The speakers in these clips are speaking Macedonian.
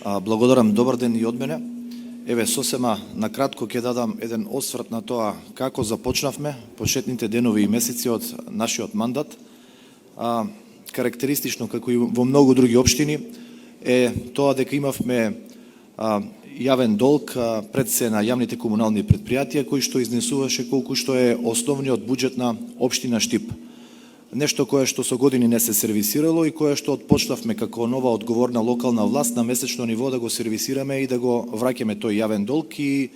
Благодарам, добар ден и од мене. Еве, сосема на кратко ќе дадам еден осврт на тоа како започнавме почетните денови и месеци од нашиот мандат. Карактеристично, како и во многу други општини, е тоа дека имавме јавен долг пред се на јавните комунални предпријатија, кој што изнесуваше колку што е основниот буџет на општина Штип. Нешто кое што со години не се сервисирало и кое што отпочнавме како нова одговорна локална власт на месечно ниво да го сервисираме и да го враќаме тој јавен долг, и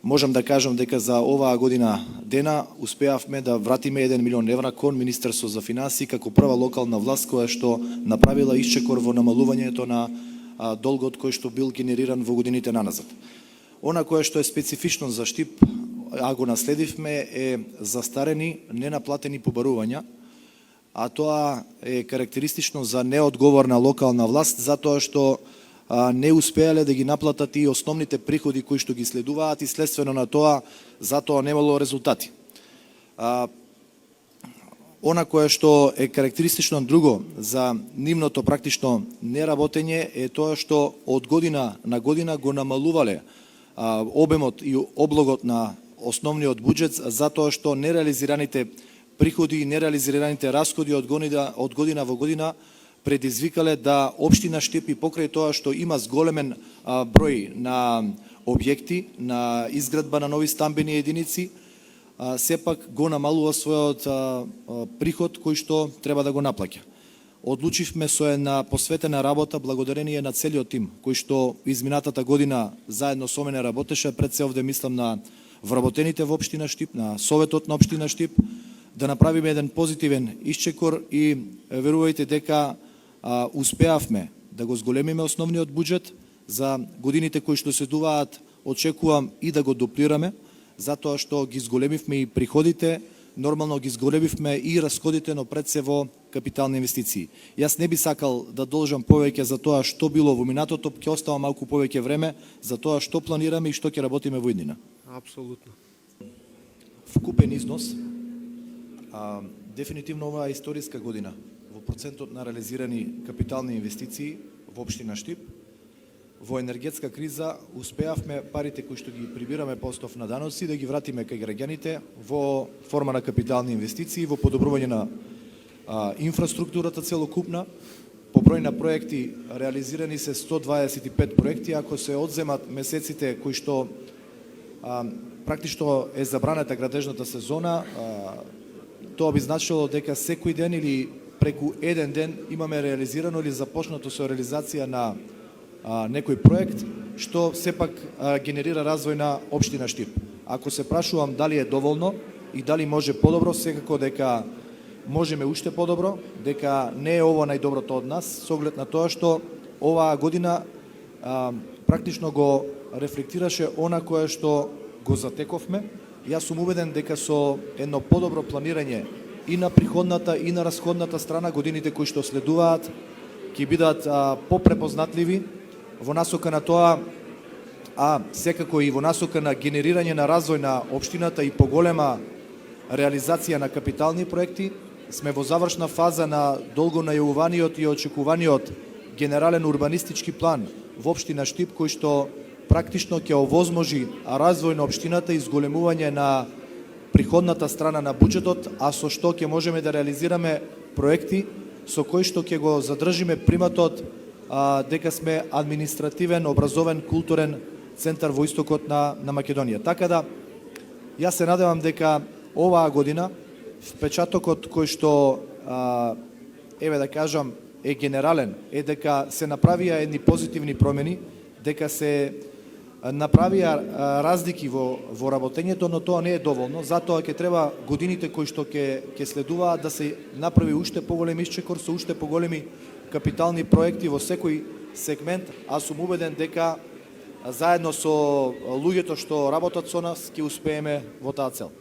можам да кажам дека за оваа година дена успеавме да вратиме 1 милион евра кон Министерство за финансии како прва локална власт која што направила исчекор во намалувањето на долгот кој што бил генериран во годините наназад. Она кое што е специфично за Штип, а го наследивме, е застарени, ненаплатени побарувања, а тоа е карактеристично за неодговорна локална власт, затоа што не успеале да ги наплатат и основните приходи кои што ги следуваат, и следствено на тоа затоа немало резултати. Она кое што е карактеристично друго за нивното практично неработење е тоа што од година на година го намалувале обемот и облогот на основниот буџет, затоа што нереализираните приходи и нереализираните расходи од година во година предизвикале да општина Штип, и покрај тоа што има зголемен број на објекти, на изградба на нови стамбени единици, сепак го намалува својот приход кој што треба да го наплаќа. Одлучивме со една посветена работа, благодарение на целиот тим кој што изминатата година заедно со мене работеше, пред се овде мислам на вработените во општина Штип, на советот на општина Штип, да направиме еден позитивен исчекор, и верувајте дека успеавме да го зголемиме основниот буџет за годините кои што следуваат. Очекувам и да го дуплираме, затоа што ги зголемивме и приходите, нормално ги зголемивме и расходите, но пред се во капитални инвестиции. Јас не би сакал да должам повеќе за тоа што било во минатото, ќе оставам малку повеќе време за тоа што планираме и што ќе работиме во иднина. Апсолутно. Вкупен износ, дефинитивно оваа е историска година во процентот на реализирани капитални инвестиции во општина Штип. Во енергетска криза успеавме парите кои што ги прибираме по основ на даноци да ги вратиме кај граѓаните во форма на капитални инвестиции, во подобрување на инфраструктурата целокупна. По број на проекти реализирани се 125 проекти, ако се одземат месеците кои што практично е забранета градежната сезона, тоа би значило дека секој ден или преку еден ден имаме реализирано или започнато со реализација на некој проект, што сепак генерира развој на општина Штип. Ако се прашувам дали е доволно и дали може подобро, секако дека можеме уште подобро, дека не е ово најдоброто од нас, со оглед на тоа што оваа година практично го рефлектираше она кое што го затековме. Јас сум убеден дека со едно подобро планирање и на приходната и на расходната страна, годините кои што следуваат ќе бидат попрепознатливи во насока на тоа, секако и во насока на генерирање на развој на општината и поголема реализација на капитални проекти. Сме во завршна фаза на долго најавуваниот и очекуваниот генерален урбанистички план во општина Штип, кој што практично ќе овозможи развој на општината и зголемување на приходната страна на буџетот, а со што ќе можеме да реализираме проекти со кои што ќе го задржиме приматот дека сме административен, образовен, културен центар во истокот на Македонија. Така да, јас се надевам дека оваа година впечатокот кој што, еве да кажам, е генерален, е дека се направија едни позитивни промени, дека се направија разлики во работењето, но тоа не е доволно. Затоа ќе треба годините кои што ќе следуваат да се направи уште поголем исчекор со уште поголеми капитални проекти во секој сегмент, а сум убеден дека заедно со луѓето што работат со нас ќе успееме во таа цел.